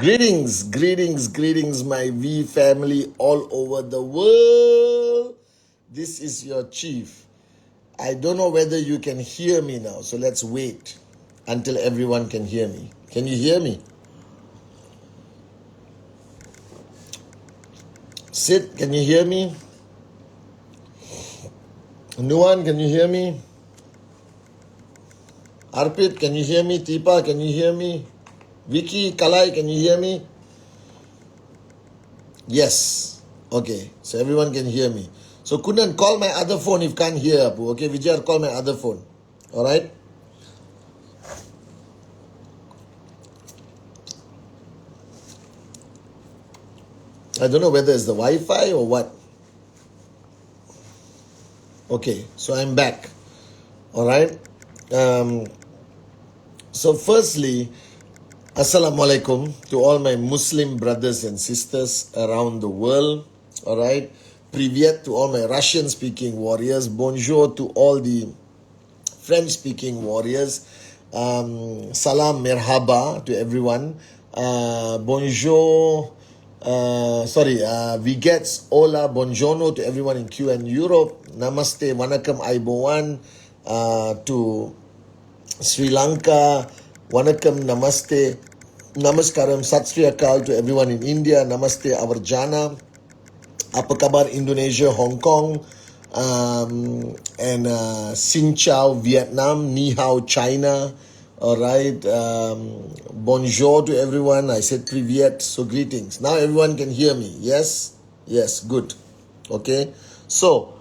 Greetings, greetings, greetings, my V family all over the world. This is your chief. I don't know whether you can hear me now, so let's wait until everyone can hear me. Can you hear me? Sid, can you hear me? Nuan, can you hear me? Arpit, can you hear me? Tipa, can you hear me? Vicky, Kalai, can you hear me? Yes. Okay, so everyone can hear me. So Kundan, call my other phone if can't hear, Apu. Okay, Vijay, call my other phone. Alright? I don't know whether it's the Wi-Fi or what. Okay, so I'm back. Alright? So firstly, Assalamualaikum to all my Muslim brothers and sisters around the world. Alright? Privyet to all my Russian-speaking warriors. Bonjour to all the French-speaking warriors. Salam merhaba to everyone. Bonjour. Vigets, hola, buongiorno to everyone in QN Europe. Namaste, Wanakam Aibowan to Sri Lanka. Wanakam, Namaste. Namaskaram, Sat Sri Akal to everyone in India. Namaste, Avarjana. Apa kabar Indonesia, Hong Kong, and Xin Chao, Vietnam, Ni Hao, China. All right. Bonjour to everyone. I said privyet, so greetings. Now everyone can hear me. Yes? Yes, good. Okay. So,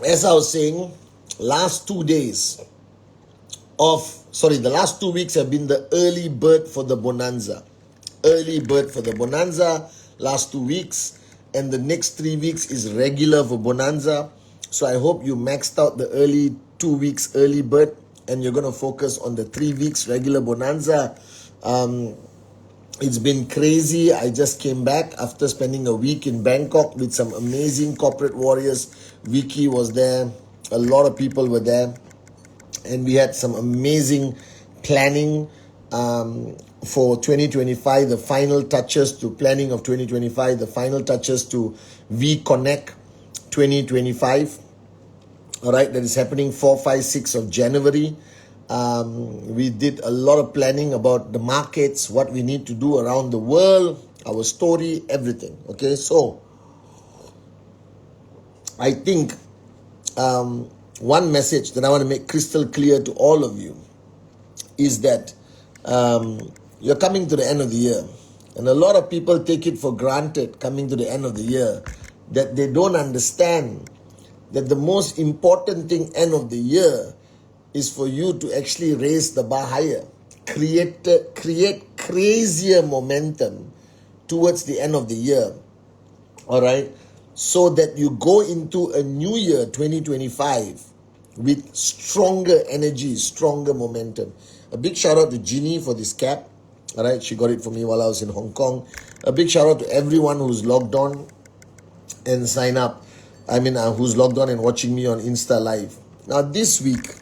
as I was saying, the last 2 weeks have been the early bird for the bonanza. Early bird for the bonanza, last 2 weeks, and the next 3 weeks is regular for bonanza. So I hope you maxed out the early 2 weeks early bird and you're going to focus on the 3 weeks regular bonanza. It's been crazy. I just came back after spending a week in Bangkok with some amazing corporate warriors. Vicky was there. A lot of people were there. And we had some amazing planning for 2025, the final touches to planning of 2025, the final touches to V-Connect 2025. All right, that is happening 4, 5, 6 of January. We did a lot of planning about the markets, what we need to do around the world, our story, everything. Okay, so I think one message that I want to make crystal clear to all of you is that you're coming to the end of the year. And a lot of people take it for granted coming to the end of the year that they don't understand that the most important thing end of the year is for you to actually raise the bar higher. Create crazier momentum towards the end of the year. All right? So that you go into a new year, 2025, with stronger energy, stronger momentum. A big shout out to Ginny for this cap. All right, she got it for me while I was in Hong Kong. A big shout out to everyone who's logged on and sign up. Who's logged on and watching me on Insta Live. Now this week,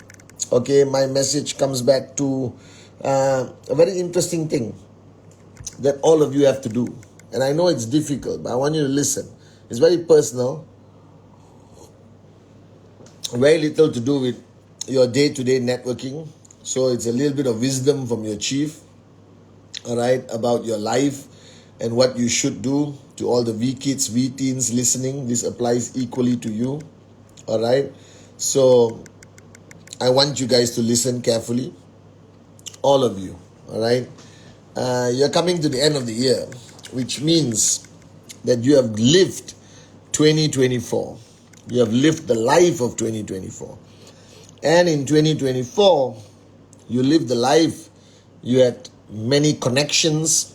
okay, my message comes back to a very interesting thing that all of you have to do. And I know it's difficult, but I want you to listen. It's very personal. Very little to do with your day-to-day networking. So it's a little bit of wisdom from your chief, all right, about your life and what you should do. To all the V-kids, V-teens listening, this applies equally to you, all right? So I want you guys to listen carefully, all of you, all right? You're coming to the end of the year, which means that you have lived 2024. You have lived the life of 2024. And in 2024, you lived the life. You had many connections.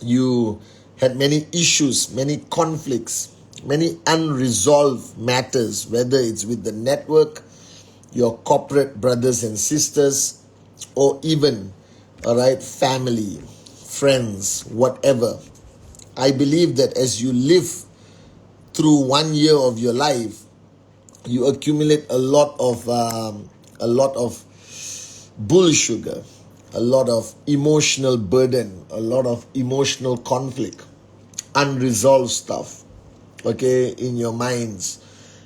You had many issues, many conflicts, many unresolved matters, whether it's with the network, your corporate brothers and sisters, or even, all right, family, friends, whatever. I believe that as you live through 1 year of your life, you accumulate a lot of bull sugar, a lot of emotional burden, a lot of emotional conflict, unresolved stuff, okay, in your minds,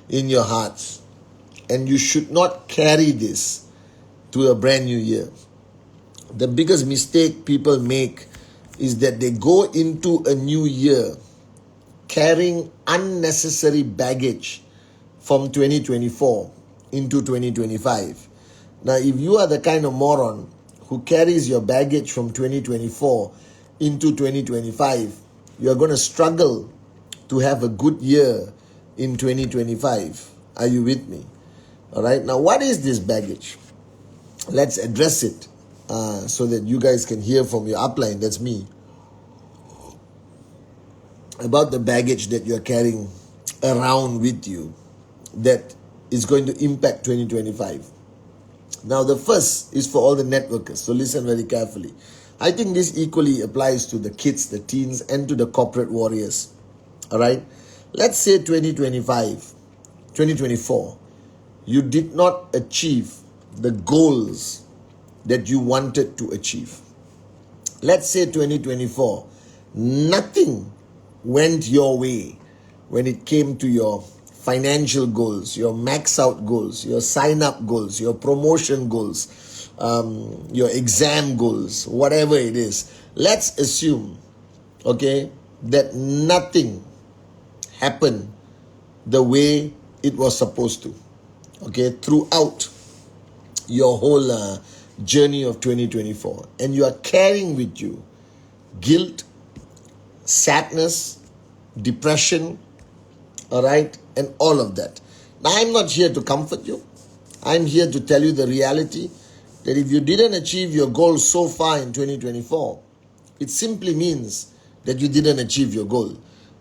in your hearts. And you should not carry this to a brand new year. The biggest mistake people make is that they go into a new year carrying unnecessary baggage from 2024 into 2025. Now, if you are the kind of moron who carries your baggage from 2024 into 2025, you are going to struggle to have a good year in 2025. Are you with me? All right. Now, what is this baggage? Let's address it so that you guys can hear from your upline, that's me, about the baggage that you're carrying around with you that is going to impact 2025. Now, the first is for all the networkers, so listen very carefully. I think this equally applies to the kids, the teens, and to the corporate warriors. All right? Let's say 2024, you did not achieve the goals that you wanted to achieve. Let's say 2024, nothing went your way when it came to your financial goals, your max out goals, your sign up goals, your promotion goals, your exam goals, whatever it is. Let's assume, okay, that nothing happened the way it was supposed to, okay, throughout your whole journey of 2024. And you are carrying with you guilt, sadness, depression, all right, and all of that. Now, I'm not here to comfort you. I'm here to tell you the reality that if you didn't achieve your goals so far in 2024, it simply means that you didn't achieve your goal.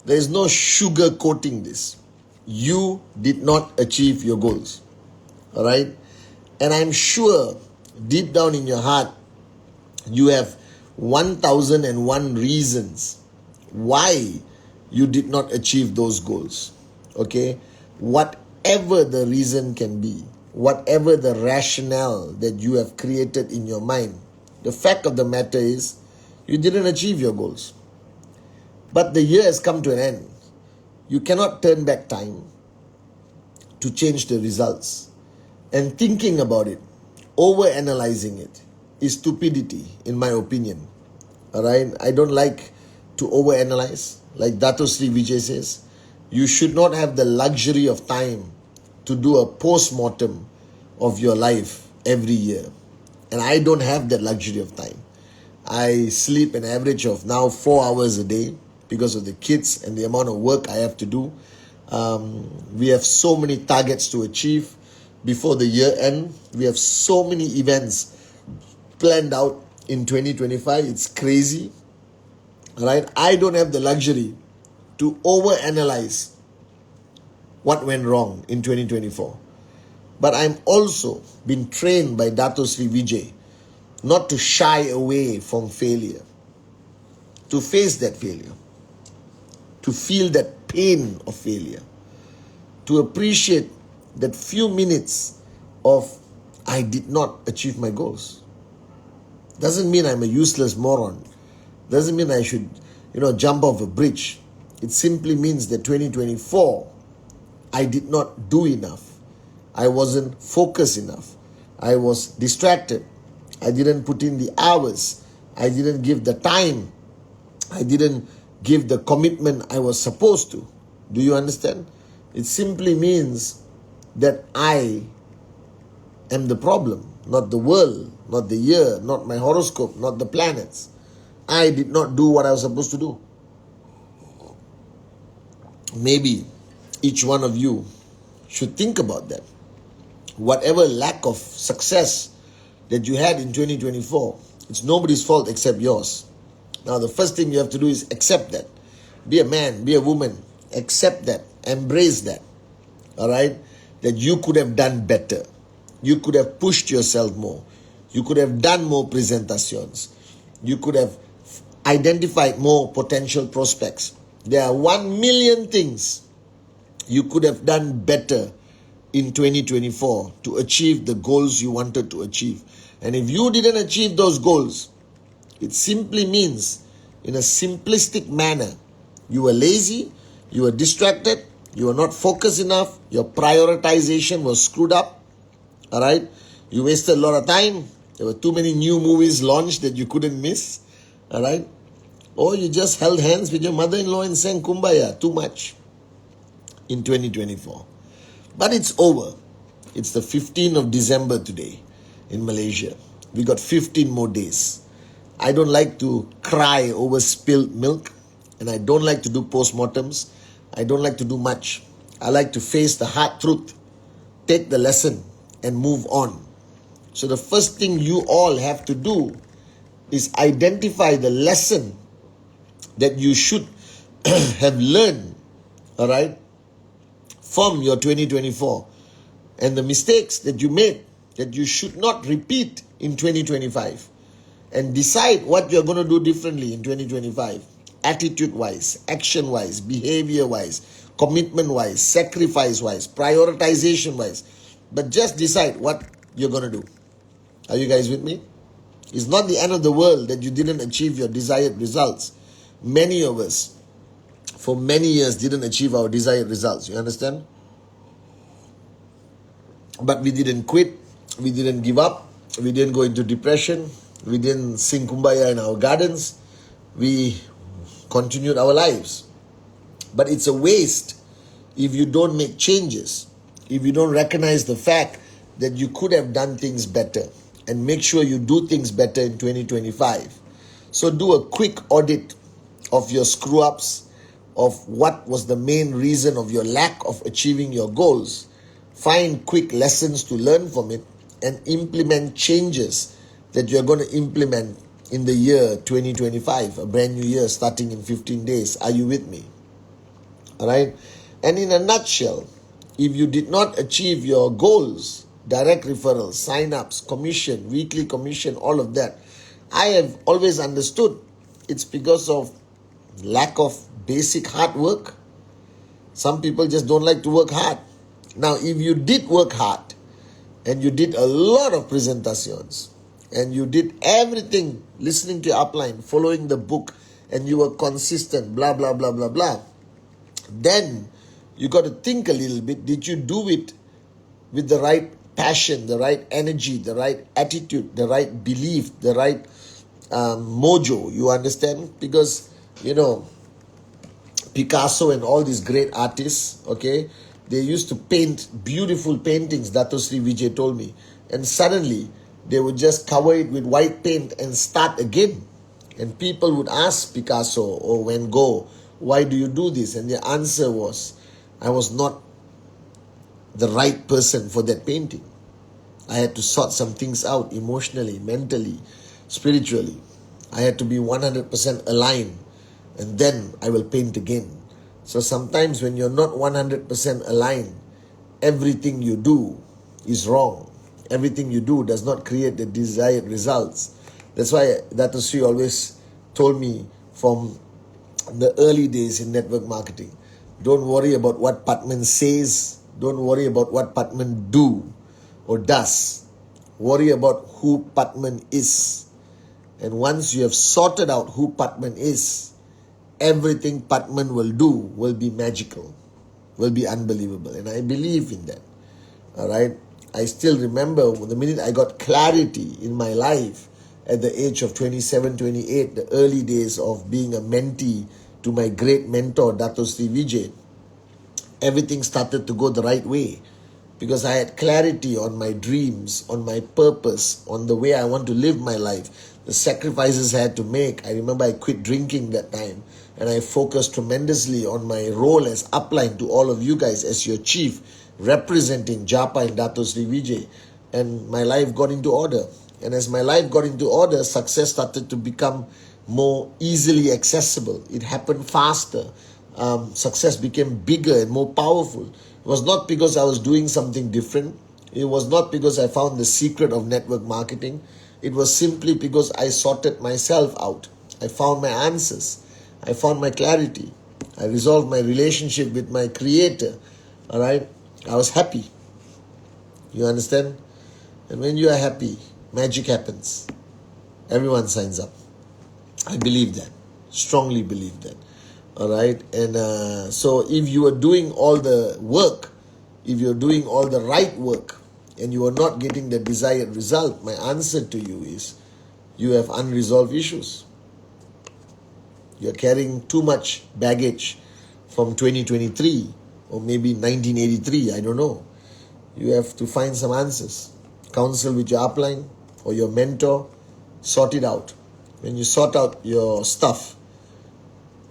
There is no sugar coating this. You did not achieve your goals, all right? And I'm sure deep down in your heart, you have 1001 reasons why you did not achieve those goals, okay? Whatever the reason can be, whatever the rationale that you have created in your mind, the fact of the matter is you didn't achieve your goals. But the year has come to an end. You cannot turn back time to change the results. And thinking about it, over-analyzing it, is stupidity, in my opinion. All right? I don't like to over-analyze. Like Dato Sri Vijay says, you should not have the luxury of time to do a post-mortem of your life every year. And I don't have that luxury of time. I sleep an average of now 4 hours a day because of the kids and the amount of work I have to do. We have so many targets to achieve before the year end. We have so many events planned out in 2025. It's crazy. All right? I don't have the luxury to overanalyze what went wrong in 2024. But I'm also been trained by Dato Sri Vijay not to shy away from failure, to face that failure, to feel that pain of failure, to appreciate that few minutes of I did not achieve my goals. Doesn't mean I'm a useless moron. Doesn't mean I should, jump off a bridge. It simply means that 2024, I did not do enough. I wasn't focused enough. I was distracted. I didn't put in the hours. I didn't give the time. I didn't give the commitment I was supposed to. Do you understand? It simply means that I am the problem, not the world, not the year, not my horoscope, not the planets. I did not do what I was supposed to do. Maybe each one of you should think about that. Whatever lack of success that you had in 2024, it's nobody's fault except yours. Now, the first thing you have to do is accept that. Be a man, be a woman. Accept that. Embrace that. All right? That you could have done better. You could have pushed yourself more. You could have done more presentations. You could have identified more potential prospects. There are 1 million things you could have done better in 2024 to achieve the goals you wanted to achieve. And if you didn't achieve those goals, it simply means, in a simplistic manner, you were lazy, you were distracted, you were not focused enough, your prioritization was screwed up, all right? You wasted a lot of time. There were too many new movies launched that you couldn't miss, all right? Or you just held hands with your mother-in-law and sang Kumbaya too much in 2024. But it's over. It's the 15th of December today in Malaysia. We got 15 more days. I don't like to cry over spilled milk, and I don't like to do postmortems. I don't like to do much. I like to face the hard truth, take the lesson, and move on. So the first thing you all have to do is identify the lesson that you should have learned, all right, from your 2024, and the mistakes that you made that you should not repeat in 2025, and decide what you're going to do differently in 2025, attitude-wise, action-wise, behavior-wise, commitment-wise, sacrifice-wise, prioritization-wise. But just decide what you're going to do. Are you guys with me? It's not the end of the world that you didn't achieve your desired results. Many of us, for many years, didn't achieve our desired results. You understand? But we didn't quit. We didn't give up. We didn't go into depression. We didn't sing Kumbaya in our gardens. We continued our lives. But it's a waste if you don't make changes, if you don't recognize the fact that you could have done things better, and make sure you do things better in 2025. So do a quick audit of your screw-ups, of what was the main reason of your lack of achieving your goals. Find quick lessons to learn from it and implement changes that you're going to implement in the year 2025, a brand new year starting in 15 days. Are you with me? All right? And in a nutshell, if you did not achieve your goals, direct referrals, sign-ups, commission, weekly commission, all of that, I have always understood it's because of lack of basic hard work. Some people just don't like to work hard. Now, if you did work hard and you did a lot of presentations and you did everything, listening to your upline, following the book, and you were consistent, blah, blah, blah, blah, blah, then you got to think a little bit. Did you do it with the right passion, the right energy, the right attitude, the right belief, the right mojo? You understand? Because, you know, Picasso and all these great artists, okay, they used to paint beautiful paintings, Dato Sri Vijay told me, and suddenly they would just cover it with white paint and start again. And people would ask Picasso or Van Gogh, why do you do this? And the answer was, I was not the right person for that painting. I had to sort some things out emotionally, mentally, spiritually. I had to be 100% aligned, and then I will paint again. So sometimes when you're not 100% aligned, everything you do is wrong. Everything you do does not create the desired results. That's why Dato Sri always told me from the early days in network marketing, don't worry about what Patman says. Don't worry about what Patman do or does. Worry about who Patman is. And once you have sorted out who Patman is, everything Patman will do will be magical, will be unbelievable. And I believe in that. All right. I still remember the minute I got clarity in my life at the age of 27, 28, the early days of being a mentee to my great mentor, Dato Sri Vijay, everything started to go the right way because I had clarity on my dreams, on my purpose, on the way I want to live my life, the sacrifices I had to make. I remember I quit drinking that time and I focused tremendously on my role as upline to all of you guys as your chief, representing Japa and Dato Sri Vijay, and my life got into order. And as my life got into order, success started to become more easily accessible. It happened faster. Success became bigger and more powerful. It was not because I was doing something different. It was not because I found the secret of network marketing. It was simply because I sorted myself out. I found my answers. I found my clarity. I resolved my relationship with my creator. All right. I was happy. You understand? And when you are happy, magic happens. Everyone signs up. I believe that. Strongly believe that. All right. And so if you are doing all the work, if you're doing all the right work, and you are not getting the desired result, my answer to you is you have unresolved issues. You're carrying too much baggage from 2023 or maybe 1983. I don't know. You have to find some answers. Counsel with your upline or your mentor. Sort it out. When you sort out your stuff,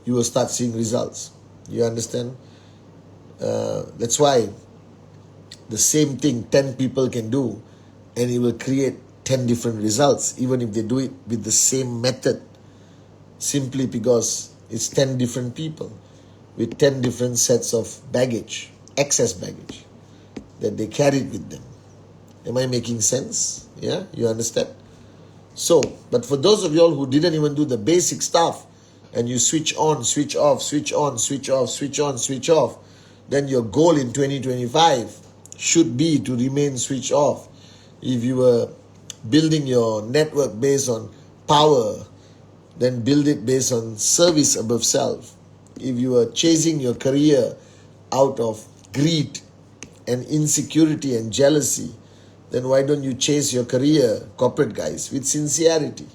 you will start seeing results. You understand? That's why the same thing 10 people can do, and it will create 10 different results, even if they do it with the same method, simply because it's 10 different people with 10 different sets of baggage, excess baggage that they carried with them. Am I making sense? Yeah, you understand? So, but for those of y'all who didn't even do the basic stuff, and you switch on, switch off, switch on, switch off, switch on, switch off, then your goal in 2025 should be to remain switched off. If you were building your network based on power, then build it based on service above self. If you are chasing your career out of greed and insecurity and jealousy, then why don't you chase your career, corporate guys, with sincerity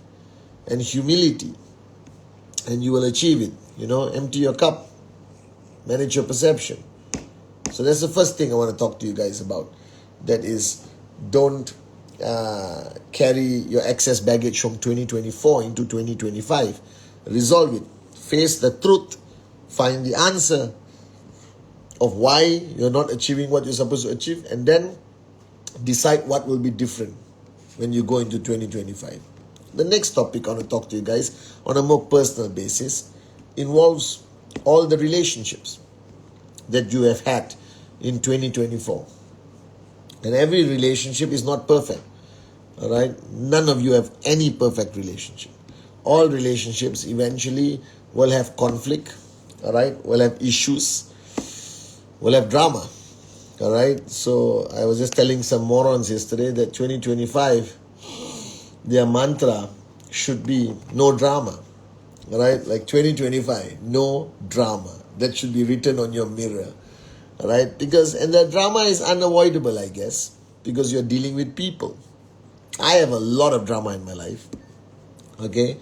and humility, and you will achieve it. Empty your cup, manage your perception. So that's the first thing I want to talk to you guys about. That is, don't carry your excess baggage from 2024 into 2025. Resolve it. Face the truth. Find the answer of why you're not achieving what you're supposed to achieve, and then decide what will be different when you go into 2025. The next topic I want to talk to you guys on a more personal basis involves all the relationships that you have had in 2024. And every relationship is not perfect. All right? None of you have any perfect relationship. All relationships eventually will have conflict. All right? Will have issues. Will have drama. All right? So I was just telling some morons yesterday that 2025, their mantra should be no drama. All right? Like 2025, no drama. That should be written on your mirror. All right? And the drama is unavoidable, I guess, because you're dealing with people. I have a lot of drama in my life. Okay?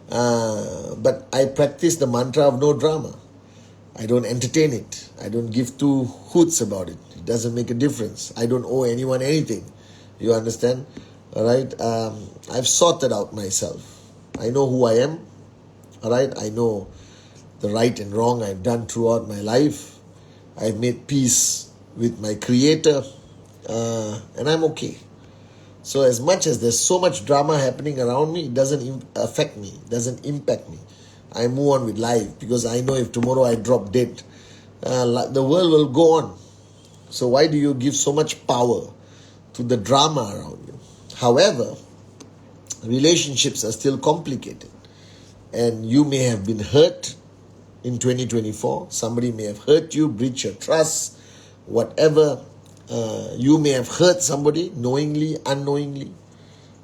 But I practice the mantra of no drama. I don't entertain it. I don't give two hoots about it. It doesn't make a difference. I don't owe anyone anything. You understand? All right? I've sorted out myself. I know who I am. All right? I know the right and wrong I've done throughout my life. I've made peace with my Creator. And I'm okay. So as much as there's so much drama happening around me, it doesn't affect me. It doesn't impact me. I move on with life because I know if tomorrow I drop dead, the world will go on. So why do you give so much power to the drama around you? However, relationships are still complicated. And you may have been hurt in 2024. Somebody may have hurt you, breached your trust, whatever. You may have hurt somebody knowingly, unknowingly,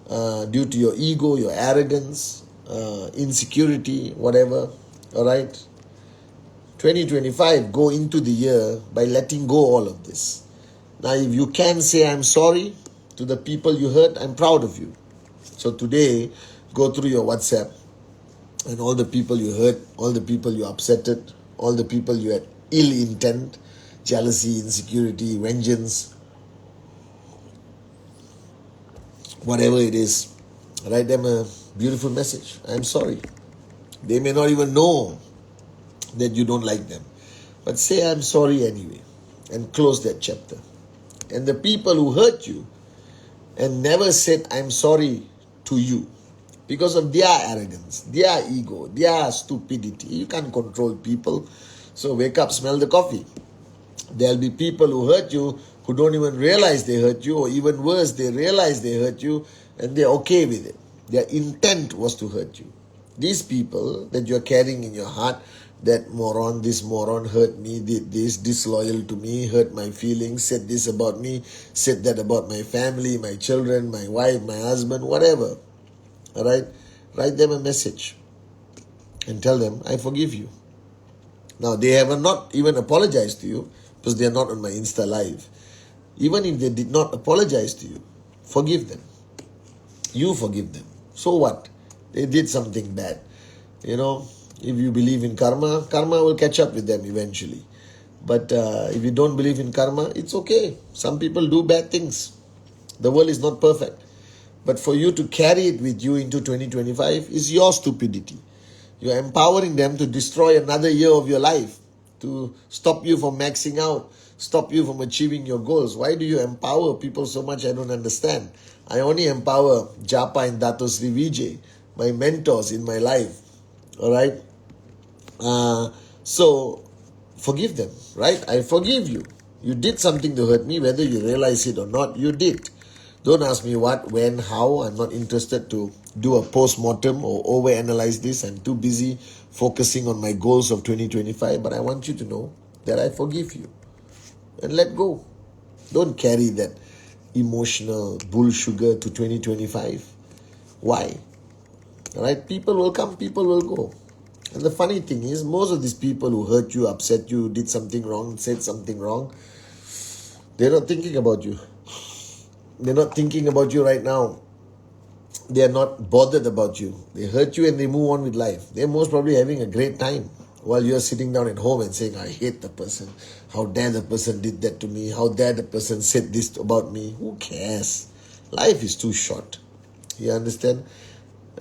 due to your ego, your arrogance, insecurity, whatever. All right? 2025, go into the year by letting go all of this. Now, if you can say I'm sorry to the people you hurt, I'm proud of you. So today, go through your WhatsApp and all the people you hurt, all the people you upsetted, all the people you had ill intent, jealousy, insecurity, vengeance, whatever it is, write them a beautiful message. I'm sorry. They may not even know that you don't like them, but say I'm sorry anyway and close that chapter. And the people who hurt you and never said I'm sorry to you because of their arrogance, their ego, their stupidity. You can't control people. So wake up, smell the coffee. There'll be people who hurt you who don't even realize they hurt you, or even worse, they realize they hurt you and they're okay with it. Their intent was to hurt you. These people that you're carrying in your heart, that moron, this moron hurt me, did this, disloyal to me, hurt my feelings, said this about me, said that about my family, my children, my wife, my husband, whatever. All right? Write them a message and tell them, I forgive you. Now, they have not even apologized to you because they are not on my Insta Live. Even if they did not apologize to you, forgive them. You forgive them. So what? They did something bad. You know, if you believe in karma, karma will catch up with them eventually. But if you don't believe in karma, it's okay. Some people do bad things. The world is not perfect. But for you to carry it with you into 2025 is your stupidity. You're empowering them to destroy another year of your life, to stop you from maxing out, stop you from achieving your goals. Why do you empower people so much? I don't understand. I only empower Japa and Dato Sri Vijay, my mentors in my life. All right? So, forgive them, right? I forgive you. You did something to hurt me, whether you realize it or not, you did. Don't ask me what, when, how. I'm not interested to do a post-mortem or overanalyze this. I'm too busy focusing on my goals of 2025. But I want you to know that I forgive you. And let go. Don't carry that emotional bull sugar to 2025. Why? All right? People will come, people will go. And the funny thing is, most of these people who hurt you, upset you, did something wrong, said something wrong, they're not thinking about you. They're not thinking about you right now. They are not bothered about you. They hurt you and they move on with life. They're most probably having a great time while you're sitting down at home and saying, I hate the person. How dare the person did that to me? How dare the person said this about me? Who cares? Life is too short. You understand?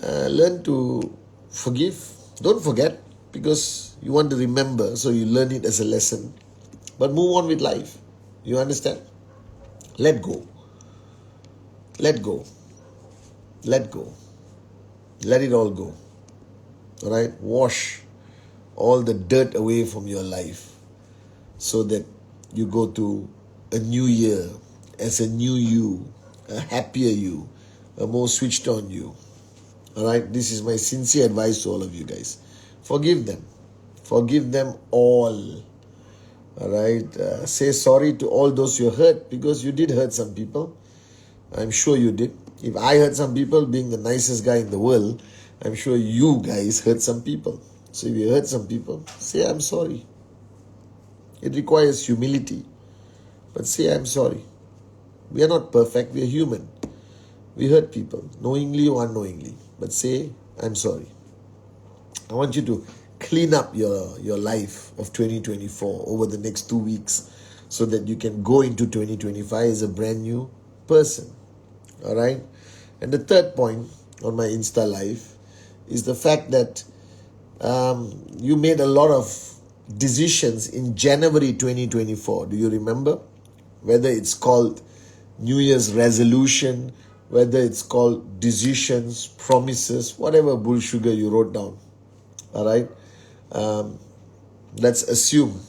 Learn to forgive. Don't forget, because you want to remember, so you learn it as a lesson. But move on with life. You understand? Let go. Let go. Let go. Let it all go. All right? Wash all the dirt away from your life so that you go to a new year as a new you, a happier you, a more switched on you. All right? This is my sincere advice to all of you guys. Forgive them. Forgive them all. All right? Say sorry to all those you hurt, because you did hurt some people. I'm sure you did. If I hurt some people, being the nicest guy in the world, I'm sure you guys hurt some people. So if you hurt some people, say I'm sorry. It requires humility. But say I'm sorry. We are not perfect. We are human. We hurt people, knowingly or unknowingly. But say I'm sorry. I want you to clean up your life of 2024 over the next 2 weeks so that you can go into 2025 as a brand new person. All right? And the third point on my Insta Live is the fact that you made a lot of decisions in January 2024. Do you remember? Whether it's called New Year's resolution, whether it's called decisions, promises, whatever bull sugar you wrote down. All right? Let's assume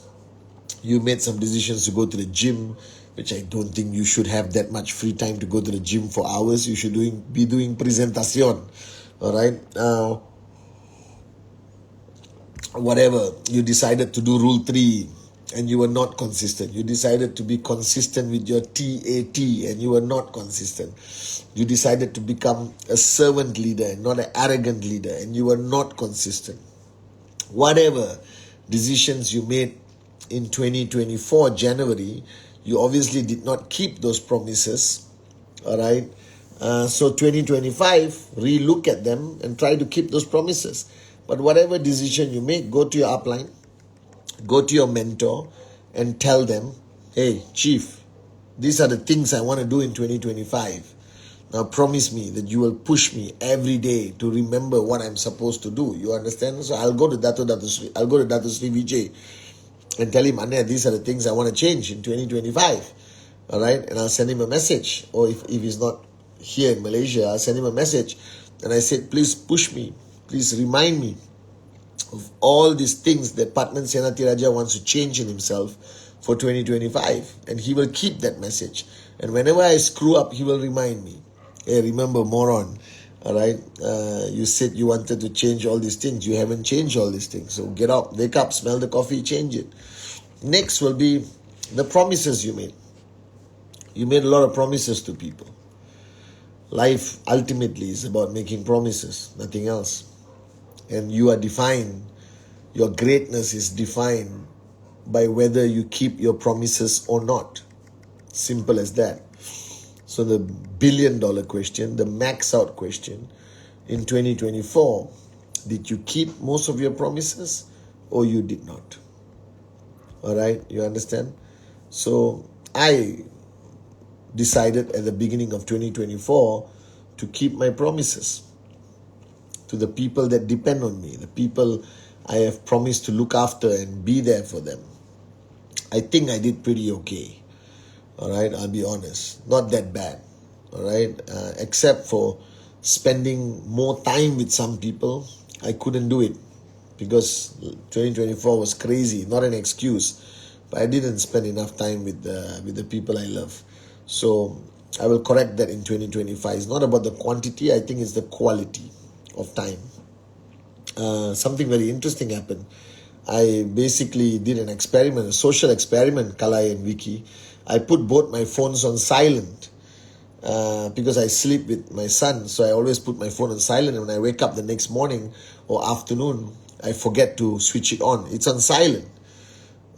you made some decisions to go to the gym, which I don't think you should have that much free time to go to the gym for hours. You should be doing presentación. All right? Whatever, you decided to do rule 3 and you were not consistent. You decided to be consistent with your TAT and you were not consistent. You decided to become a servant leader and not an arrogant leader and you were not consistent. Whatever decisions you made in 2024 January, you obviously did not keep those promises. All right? So 2025, re-look at them and try to keep those promises. But whatever decision you make, go to your upline, go to your mentor and tell them, hey, Chief, these are the things I want to do in 2025. Now promise me that you will push me every day to remember what I'm supposed to do. You understand? So I'll go to Dato Sri Vijay and tell him, Anya, these are the things I want to change in 2025. All right? And I'll send him a message. Or if he's not here in Malaysia, I'll send him a message. And I said, please push me. Please remind me of all these things that Patman Senatiraja wants to change in himself for 2025. And he will keep that message. And whenever I screw up, he will remind me. Hey, remember, moron, All right. You said you wanted to change all these things. You haven't changed all these things. So get up, wake up, smell the coffee, change it. Next will be the promises you made. You made a lot of promises to people. Life ultimately is about making promises, nothing else. And you are defined, your greatness is defined by whether you keep your promises or not. Simple as that. So the $1 billion question, the max out question in 2024, did you keep most of your promises or you did not? All right, you understand? So I decided at the beginning of 2024 to keep my promises to the people that depend on me, the people I have promised to look after and be there for them. I think I did pretty okay. All right, I'll be honest. Not that bad. All right, except for spending more time with some people, I couldn't do it because 2024 was crazy. Not an excuse, but I didn't spend enough time with the people I love. So I will correct that in 2025. It's not about the quantity. I think it's the quality of time. Something very interesting happened. I basically did an experiment, a social experiment, Kalai and Vicky. I put both my phones on silent because I sleep with my son. So I always put my phone on silent. And when I wake up the next morning or afternoon, I forget to switch it on. It's on silent.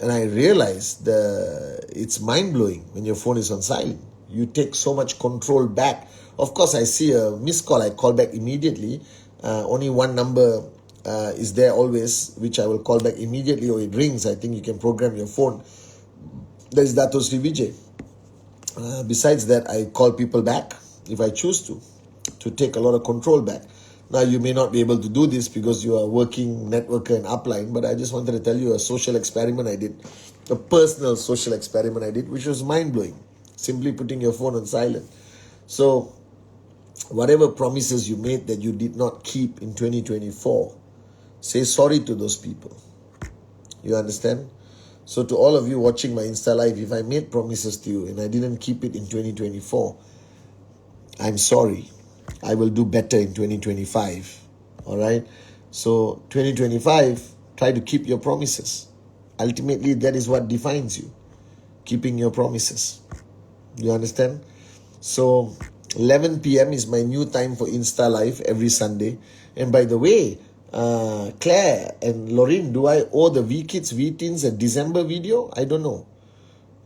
And I realized it's mind-blowing when your phone is on silent. You take so much control back. Of course, I see a missed call. I call back immediately. Only one number is there always, which I will call back immediately, or it rings. I think you can program your phone. That is Dato Sri Vijay. Besides that, I call people back if I choose to take a lot of control back. Now, you may not be able to do this because you are working networker and upline, but I just wanted to tell you a social experiment I did, a personal social experiment I did, which was mind-blowing. Simply putting your phone on silent. So, whatever promises you made that you did not keep in 2024, say sorry to those people. You understand? So to all of you watching my Insta Live, if I made promises to you and I didn't keep it in 2024, I'm sorry. I will do better in 2025. All right? So 2025, try to keep your promises. Ultimately, that is what defines you. Keeping your promises. You understand? So 11 p.m. is my new time for Insta Live every Sunday. And by the way, Claire and Lorraine, do I owe the V-Kids, V-Teens a December video? I don't know.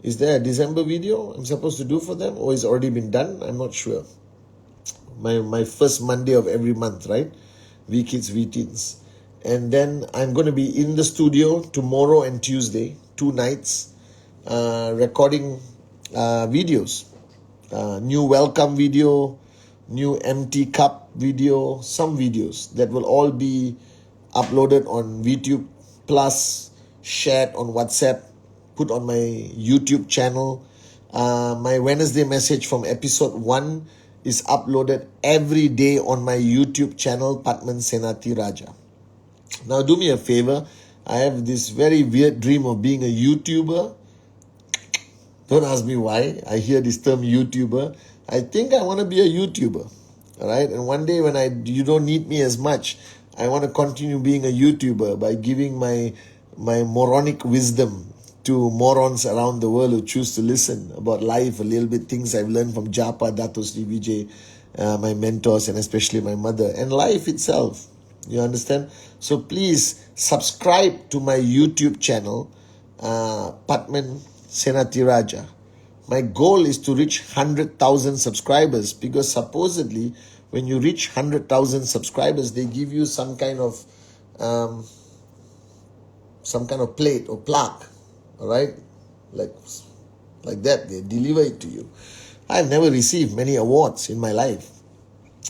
Is there a December video I'm supposed to do for them, or it's already been done? I'm not sure. My first Monday of every month, right? V-Kids, V-Teens. And then I'm going to be in the studio tomorrow and Tuesday, 2 nights, recording videos. New welcome video, new empty cup video, some videos that will all be uploaded on YouTube Plus, shared on WhatsApp, put on my YouTube channel. My Wednesday message from episode 1 is uploaded every day on my YouTube channel, Patman Senati Raja. Now do me a favor. I have this very weird dream of being a YouTuber. Don't ask me why. I hear this term YouTuber. I think I want to be a YouTuber. All right. And one day when you don't need me as much, I want to continue being a YouTuber by giving my moronic wisdom to morons around the world who choose to listen about life, a little bit things I've learned from Japa, Dato Sri Vijay, my mentors, and especially my mother, and life itself. You understand? So please subscribe to my YouTube channel, Patman Senati Raja. My goal is to reach 100,000 subscribers, because supposedly when you reach 100,000 subscribers, they give you some kind of plate or plaque, all right? Like that, they deliver it to you. I've never received many awards in my life.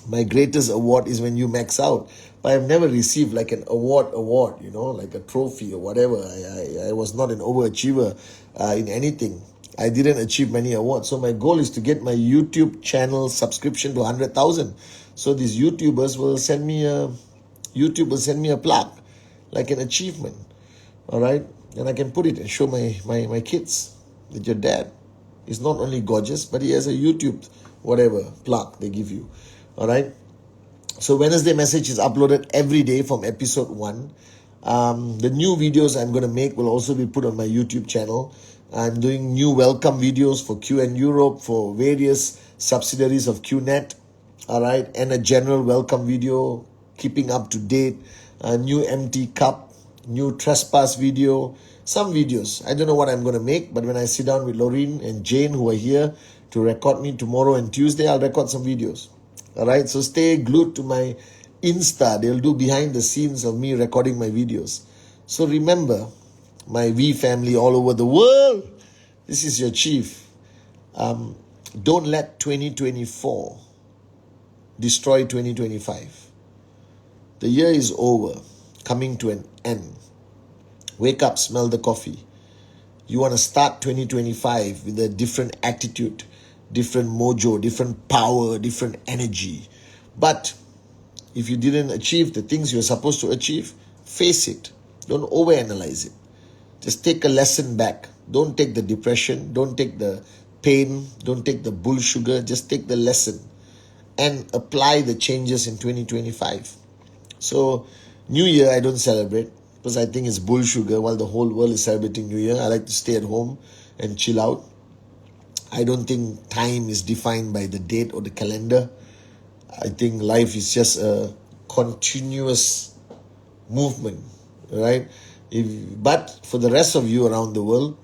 My greatest award is when you max out. But I've never received like an award, like a trophy or whatever. I was not an overachiever in anything. I didn't achieve many awards. So my goal is to get my YouTube channel subscription to 100,000. So these YouTubers will send me a plaque, like an achievement. All right? And I can put it and show my kids that your dad is not only gorgeous, but he has a YouTube, plaque they give you. All right? So Wednesday message is uploaded every day from episode 1. The new videos I'm going to make will also be put on my YouTube channel. I'm doing new welcome videos for QN Europe, for various subsidiaries of QNet, all right, and a general welcome video, keeping up to date, a new MT Cup, new trespass video, some videos. I don't know what I'm going to make, but when I sit down with Laureen and Jane, who are here to record me tomorrow and Tuesday, I'll record some videos. All right, so stay glued to my Insta. They'll do behind the scenes of me recording my videos. So remember, my V family all over the world, this is your chief. Don't let 2024 destroy 2025. The year is over, coming to an end. Wake up, smell the coffee. You want to start 2025 with a different attitude, different mojo, different power, different energy. But if you didn't achieve the things you're supposed to achieve, face it. Don't overanalyze it. Just take a lesson back. Don't take the depression. Don't take the pain. Don't take the bull sugar. Just take the lesson and apply the changes in 2025. So, New Year, I don't celebrate because I think it's bull sugar while the whole world is celebrating New Year. I like to stay at home and chill out. I don't think time is defined by the date or the calendar. I think life is just a continuous movement, right? But for the rest of you around the world,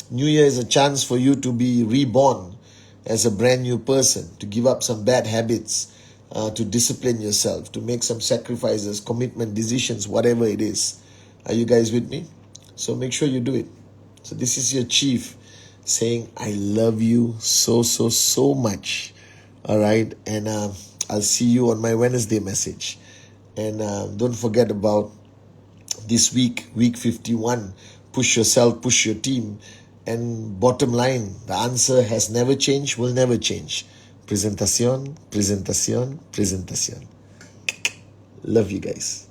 New Year is a chance for you to be reborn as a brand new person, to give up some bad habits, to discipline yourself, to make some sacrifices, commitment, decisions, whatever it is. Are you guys with me? So make sure you do it. So this is your chief saying, I love you so, so, so much. All right. And I'll see you on my Wednesday message. And don't forget about this week, week 51. Push yourself, push your team. And bottom line, the answer has never changed, will never change. Presentación, presentación, presentación. Love you guys.